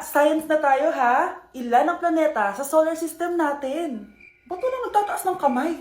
science na tayo ha. Ilan ang planeta sa solar system natin? Ba't walang nagtataas ng kamay?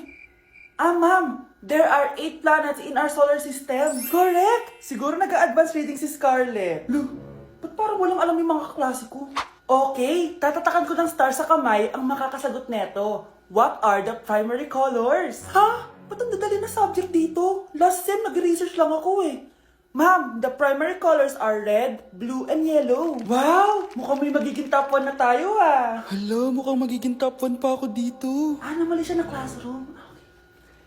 Ma'am, there are 8 planets in our solar system. Correct! Siguro nag-a-advance reading si Scarlett. Lo, ba't parang walang alam yung mga kaklase ko? Okay, tatatakan ko ng star sa kamay ang makakasagot neto. What are the primary colors? Ha? Ba't ang dadali na subject dito? Last sem, nag-research lang ako eh. Ma'am, the primary colors are red, blue, and yellow. Wow! Mukhang may magiging top 1 na tayo ah. Hala, mukhang magiging top 1 pa ako dito. Namali siya ng classroom.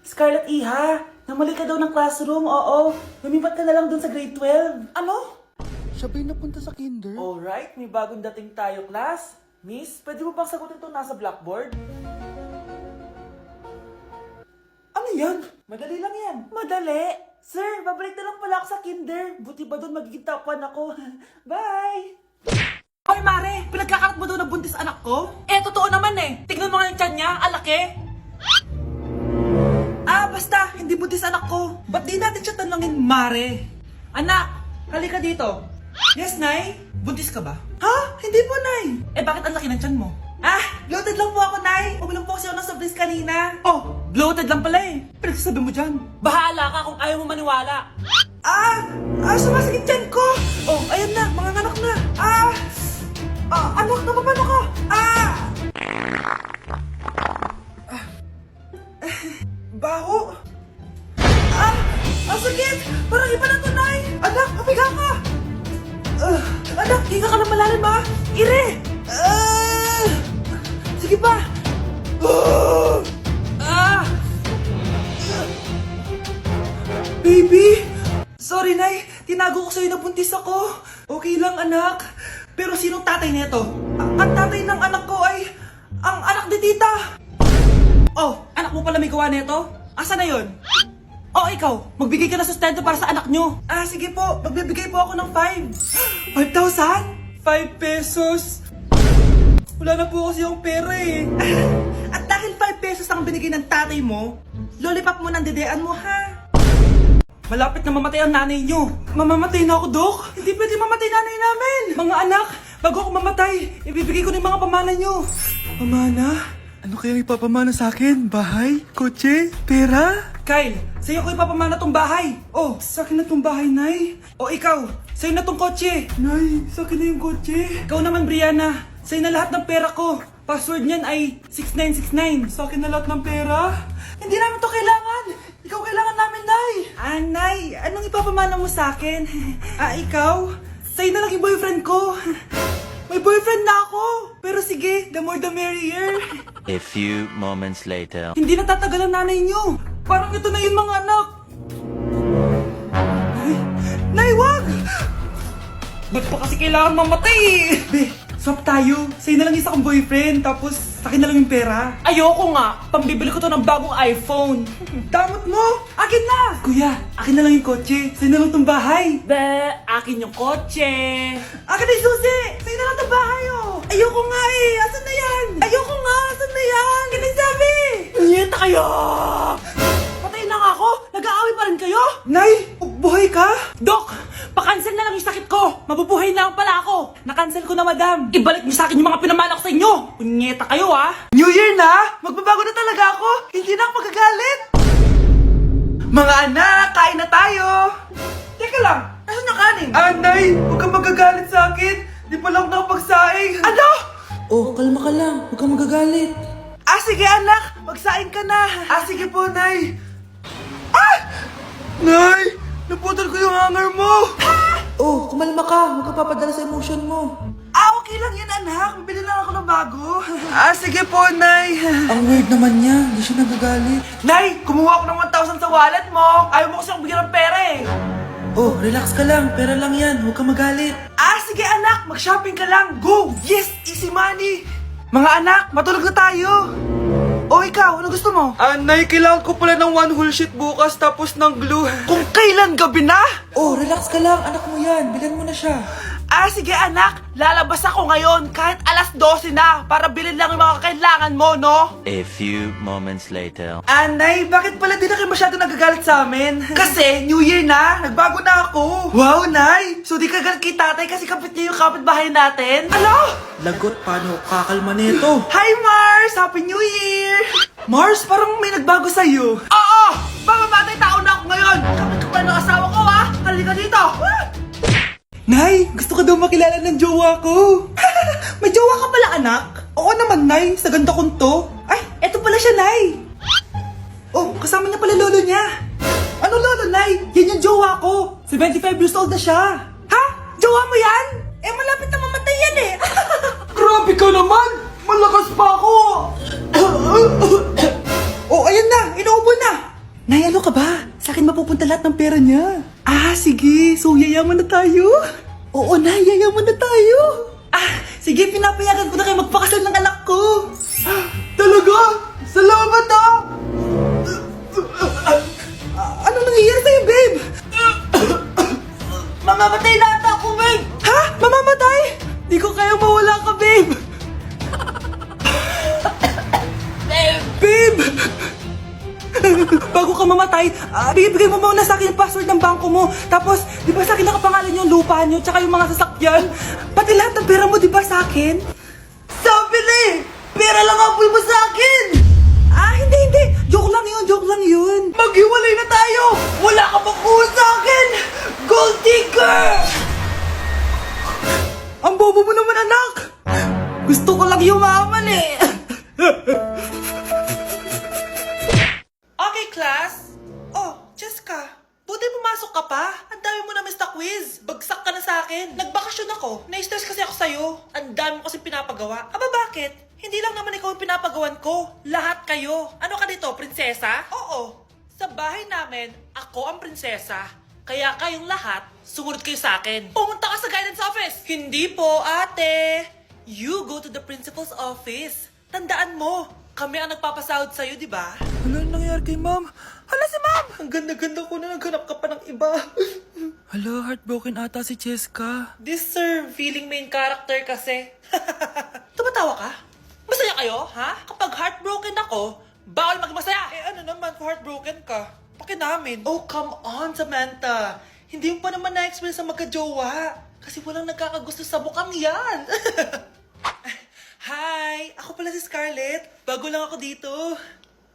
Scarlett Iha, namali ka daw ng classroom, oo. Lumipat ka na lang dun sa grade 12. Ano? Siya ba'y napunta sa kinder? Alright, may bagong dating tayo, class. Miss, pwede mo bang sagutin ito nasa blackboard? Ano yan? Madali lang yan. Madali? Sir, babalik na lang pala ako sa kinder. Buti ba doon magiging top 1 ako? Bye! Hoy Mare, pinagkakarat mo daw na buntis anak ko? Totoo naman eh. Tignan mo nga yung tiyan niya, alaki. Basta, hindi buntis anak ko. Ba't di natin siya tanongin, Mare? Anak, halika dito. Yes, Nay? Buntis ka ba? Ha? Hindi po, Nay. Bakit ang laki ng tiyan mo? Bloated lang po ako, Nay. Uminom po kasi ako ng soft kanina. Oh, bloated lang pala eh. Pinagsasabi mo dyan. Bahala ka kung ayaw mo maniwala. Sumasakit tiyan ko. Oh, ayan na, mga anak na. Anak, napapano ka? Baho. Ang sakit. Parang iba na to, Nay. Anak, papiga ka. Anak, hinga ka na malalim ha. Ire. Sige pa. Baby. Sorry, Nay. Tinago ko sa'yo na buntis ako. Okay lang, anak. Pero sinong tatay nito? Ang tatay ng anak ko ay ang anak ni tita. Oh, anak mo pala may gawa nito? Asa na yun? Oh, ikaw, magbigay ka na sustento para sa anak nyo. Sige po, magbibigay po ako ng 5. 5,000? 5 pesos. Wala na po kasi yung pera eh. At dahil 5 pesos ang binigay ng tatay mo, lollipop mo ng dedean mo ha. Malapit na mamatay ang nanay nyo. Mamamatay na ako, Dok. Hindi pwede mamatay nanay namin. Mga anak, bago ako mamatay, ibibigay ko na yung mga pamana nyo. Pamana? Ano kaya ipapamana sa akin? Bahay? Kotse? Pera? Kyle, sa'yo ko ipapamana tong bahay. Oh, sa akin na tong bahay, Nay. O ikaw, sa'yo na tong kotse. Nay, sa akin na yung kotse. Ikaw naman, Brianna. Sa'yo na lahat ng pera ko. Password niyan ay 6969. Sa akin na lahat ng pera? Hindi namin to kailangan. Ikaw kailangan namin, Nay. Nay, anong ipapamana mo sa akin? Ikaw? Sa'yo na lang yung boyfriend ko. May boyfriend na ako. Pero sige, the more the merrier. A few moments later. Hindi natatagal ang nanay niyo. Parang ito na yun, mga anak. Nay, wag! Ba't pa kasi kailangan mamatay eh? Be, swap tayo. Sa'yo na lang isa kong boyfriend, tapos akin na lang yung pera. Ayoko nga. Pambibili ko to ng bagong iPhone. Damot mo! Akin na! Kuya, akin na lang yung kotse. Sa'yo na lang tong bahay. Be, akin yung kotse. Akin na yung susi! Sa'yo na lang tong bahay, oh! Ayoko nga eh! Asan na yan? Ayoko nga! Asan na yan? Kinisabi! Nyeta kayo! Patay na nga ako! Nag-aaway pa rin kayo? Nay! Buhay ka? Dok! Pakancel na lang yung sakit ko! Mabubuhay na lang pala ako! Nakancel ko na, madam! Ibalik niyo sa akin yung mga pinamana ko sa inyo! Punyeta kayo, ha? New Year na! Magbabago na talaga ako! Hindi na ako magagalit! Mga anak! Kain na tayo! Teka lang! Asan yung kanin? Nay, huwag kang magagalit sa akin. Di pa lang nakapagsaing. Ano? Oh, kalma ka lang. Huwag kang magagalit. Sige anak! Magsaing ka na! Sige po, Nay. Nay! Naputol ko yung hanger mo! Oh, kumalma ka. Huwag ka papadala sa emotion mo. Okay lang yan, anak. Bibili lang ako ng bago. Sige po, Nay. Ang weird naman niya. Hindi siya nagagalit. Nay, kumuha ako ng 1,000 sa wallet mo. Ayaw mo kasi akong bigyan ng pera eh. Oh, relax ka lang. Pera lang yan. Huwag kang magalit. Sige anak, mag-shopping ka lang. Go! Yes, easy money. Mga anak, matulog na tayo. Ikaw, ano gusto mo? Nay, kailangan ko pala ng 1 whole sheet bukas tapos ng glue. Kung kailan gabi na? Oh, relax ka lang. Anak mo yan. Bilan mo na siya. Sige anak, lalabas ako ngayon kahit alas 12 na para bilhin lang yung mga kailangan mo, no? A few moments later. Nay, bakit pala di na kayo masyado nagagalit sa amin? Kasi, New Year na, nagbago na ako. Wow, Nay! So di ka galit kay tatay kasi kapit niya yung kapitbahay natin? Ano? Lagot, paano kakalma nito? Hi, Mars! Happy New Year! Mars, parang may nagbago sa'yo. Oo! Mamamatay tao na ako ngayon! Kapit ko pa ng asawa ko, ha? Halika dito! Nay, gusto ko daw makilala ng jowa ko. May jowa ka pala, anak? Oo naman, Nay. Sa ganda kong to. Ay, eto pala siya, Nay. Oh, kasama niya pala lolo niya. Ano lolo, Nay? Yan yung jowa ko. 75 years old na siya. Ha? Jowa mo yan? Eh, malapit na mamatay yan eh. Grabe ka naman! Malakas pa ako! Oh, ayan na! Inuubo na! Nay, ano ka ba? Sa akin mapupunta lahat ng pera niya. Sige. So, yayaman na tayo? Oo, Nay. Yayaman na tayo. Sige. Pinapayagan ko na kayo magpakasal ng anak ko. Talaga? Salamat, Ano nangyayari sa'yo, babe? Mamamatay na ata ako, babe. Ha? Mamamatay? Di ko kaya mawala ka, babe. Babe! Bago ka mamatay, bigay mo muna sa akin yung password ng bangko mo. Tapos, di ba sa akin nakapangalan yung lupa nyo, tsaka yung mga sasakyan? Pati lahat ng pera mo, di ba sa akin? Sabi na eh! Pera lang ang mo sa akin! Hindi. Joke lang yun. Maghiwalay na tayo! Wala ka makuha sa akin! Gold digger! Ang bobo mo naman, anak! Gusto ko lang yumaman eh! Okay, class. Oh, Jessica. Buti pumasok ka pa. Ang dami mo na miss na quiz. Bagsak ka na sa akin. Nagbakasyon ako. Na-stress kasi ako sa'yo. Ang dami mo kasi pinapagawa. Bakit? Hindi lang naman ikaw yung pinapagawan ko. Lahat kayo. Ano ka dito, prinsesa? Oo. Sa bahay namin, ako ang prinsesa. Kaya kayong lahat, sumunod kayo sa akin. Pumunta ka sa guidance office. Hindi po, ate. You go to the principal's office. Tandaan mo, kami ang nagpapasahod sa'yo, di ba? Ano nangyayari kay ma'am? Hala si ma'am! Ang ganda-ganda ko na naghanap ka pa ng iba. Hala, heartbroken ata si Cheska. This sir, feeling main character kasi. Tumatawa ka? Masaya kayo, ha? Kapag heartbroken ako, bawal maging masaya. Ano naman kung heartbroken ka? Pakinamin. Oh, come on, Samantha. Hindi mo pa naman na-experience ang magka-jowa. Kasi walang nagkakagusto sa bukang yan. Hi! Ako pala si Scarlett. Bago lang ako dito.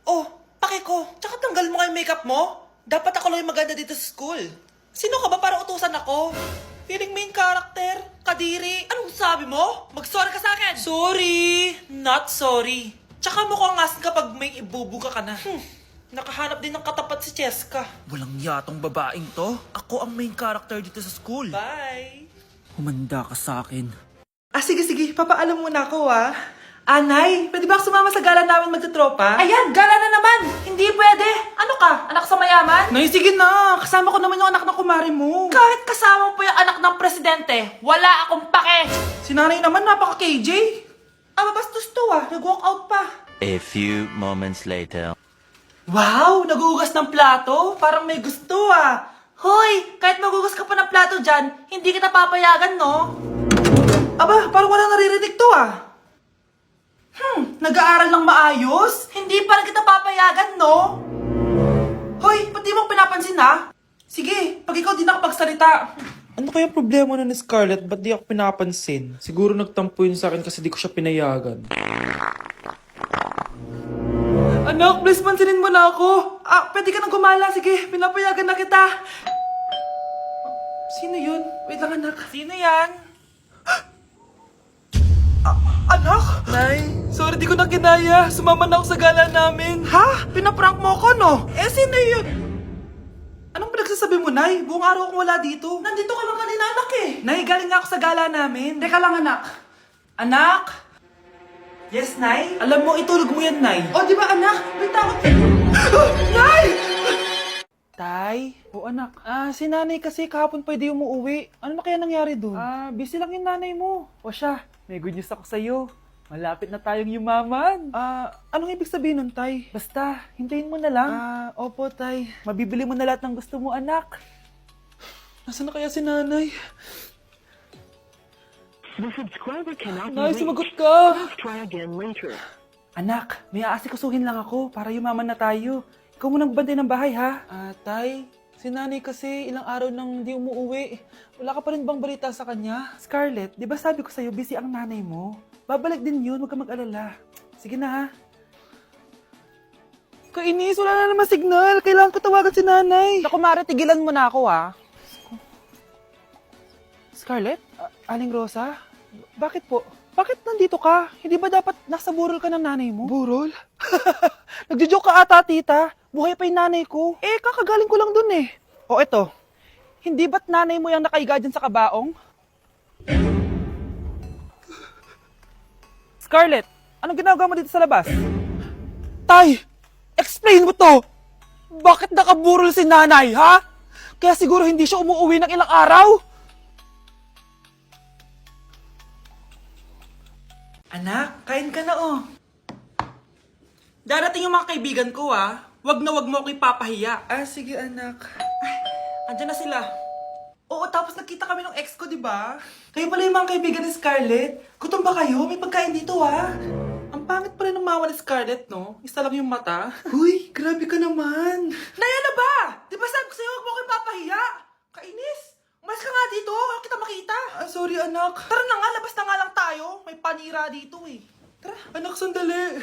Oh, pake ko. Tsaka tanggal mo yung makeup mo. Dapat ako lang yung maganda dito sa school. Sino ka ba para utusan ako? Feeling main character? Kadiri? Anong sabi mo? Mag-sorry ka sa akin! Sorry! Not sorry. Tsaka mukhang asin kapag may ibubuga ka na. Nakahanap din ng katapat si Cheska. Walang yatong babaeng to. Ako ang main character dito sa school. Bye! Humanda ka sa akin. Sige. Papaalam muna ako, Nay, pwede ba ako sumama sa gala namin magtutropa? Ayan, gala na naman! Hindi pwede! Ano ka? Anak sa mayaman? Nay, sige na! Kasama ko naman yung anak ng kumari mo. Kahit kasama mo pa yung anak ng presidente, wala akong pake! Si nanay naman, napaka-KJ. Bastos to nag-walk out pa. A few moments later. Wow, nagugas ng plato? Parang may gusto Hoy, kahit magugas ka pa ng plato dyan, hindi kita papayagan, no? Parang wala naririnig to nag-aaral ng maayos? Hindi pa rin kita papayagan, no? Hoy, ba't di mo pinapansin, Sige, pag ikaw di nakapagsalita. Ano kaya problema na ni Scarlett? Ba't di ako pinapansin? Siguro nagtampo yun sa akin kasi di ko siya pinayagan. Anak, please pansinin mo na ako. Pwede ka nang gumala. Sige, pinapayagan na kita. Sino yun? Wait lang, anak. Sino yan? Anak? Nay? Sorry, di ko na kinaya. Sumama na ako sa gala namin. Ha? Pinaprank mo ako, no? Sino yun? Anong pinagsasabi mo, Nay? Buong araw akong wala dito. Nandito ka lang kanina, anak Nay, galing nga ako sa gala namin. Teka lang, anak. Anak? Yes, Nay? Alam mo, itulog mo yan, Nay. Di ba, anak? May takot. Nay! Tay? O anak, si nanay kasi kahapon pwede umuwi. Ano na kaya nangyari doon? Busy lang yung nanay mo. O siya, may good news ako sa'yo. Malapit na tayong yumaman. Anong ibig sabihin nun, Tay? Basta, hintayin mo na lang. Opo, Tay. Mabibili mo na lahat ng gusto mo, anak. Nasaan na kaya si nanay? The subscriber cannot be Nay, reached. sumagot ka! Please try again later. Anak, may aasikasuhin lang ako para yumaman na tayo. Ikaw munang bantay ng bahay, ha? Tay, si nanay kasi ilang araw nang di umuwi. Wala ka pa rin bang balita sa kanya? Scarlett, di ba sabi ko sa'yo busy ang nanay mo? Babalik din yun, huwag ka mag-alala. Sige na, ha? Kainis, wala na naman signal. Kailangan ko tawagan si nanay. Naku, Mare, tigilan mo na ako, ha? Scarlett? Aling Rosa? Bakit po? Bakit nandito ka? Hindi ba dapat nasa burol ka ng nanay mo? Burol? Nagjo-joke ka ata, tita. Buhay pa yung nanay ko. Eh, kakagaling ko lang dun eh. O eto, hindi ba't nanay mo yung nakaiga dyan sa kabaong? Scarlett, anong ginagawa mo dito sa labas? Tay, explain mo to! Bakit nakaburol si nanay, ha? Kaya siguro hindi siya umuwi ng ilang araw? Anak, kain ka na oh. Darating yung mga kaibigan ko ah. Wag na wag mo ako ipapahiya. Sige anak. Ay, andyan na sila. Oo, tapos nakita kami ng ex ko, di ba? Kayo pala yung mga kaibigan ni Scarlett. Gutom ba kayo? May pagkain dito ah. Ang pangit pa rin ng mama ni Scarlett, no? Isa lang yung mata. Huy, grabe ka naman. Naya na ba? Di ba sabi ko sa'yo, wag mo ako ipapahiya? Kainis. Umalis ka nga dito, huwag kita makita. Sorry anak. Tara na nga, labas na nga lang tayo. May panira dito eh. Tara. Anak, sandali.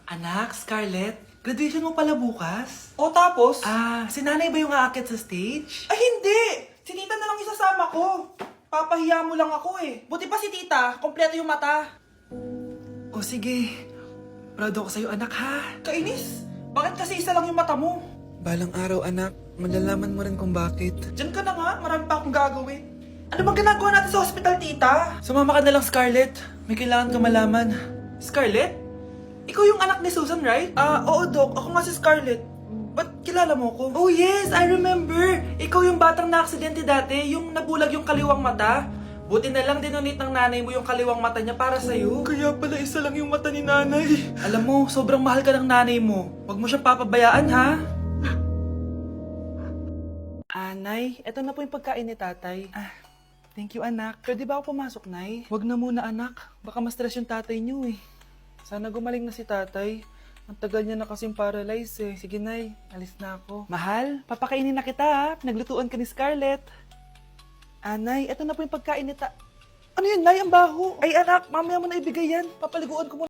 Anak, Scarlett, graduation mo pala bukas? O tapos? Si nanay ba yung aakit sa stage? Ay hindi! Si tita na lang isasama ko. Papahiya mo lang ako eh. Buti pa si tita, kompleto yung mata. O sige, proud ako sa'yo anak ha. Kainis, bakit kasi isa lang yung mata mo? Balang araw anak, malalaman mo rin kung bakit. Diyan ka na nga, marami pa akong gagawin. Ano bang ginagawa natin sa hospital, tita? Sumama ka na lang, Scarlett. May kailangan ka malaman. Scarlett? Ikaw yung anak ni Susan, right? Oo, Doc. Ako nga si Scarlett. Ba't kilala mo ko? Oh, yes! I remember! Ikaw yung batang na-aksidente dati, yung nabulag yung kaliwang mata. Buti na lang dinonate ng nanay mo yung kaliwang mata niya para sa'yo. Kaya pala isa lang yung mata ni nanay. Alam mo, sobrang mahal ka ng nanay mo. Huwag mo siyang papabayaan, ha? Nay, eto na po yung pagkain ni tatay. Thank you, anak. Pwede ba ako pumasok, Nay? Huwag na muna, anak. Baka ma-stress yung tatay niyo, eh. Sana gumaling na si tatay. Ang tagal niya na kasing paralyzed, eh. Sige, Nay. Alis na ako. Mahal, papakainin na kita, ha? Naglutuan ka ni Scarlett. Nay, eto na po yung pagkain ni Ano yun, Nay? Ang baho. Ay, anak, mamaya mo na ibigay yan. Papaliguan ko muna.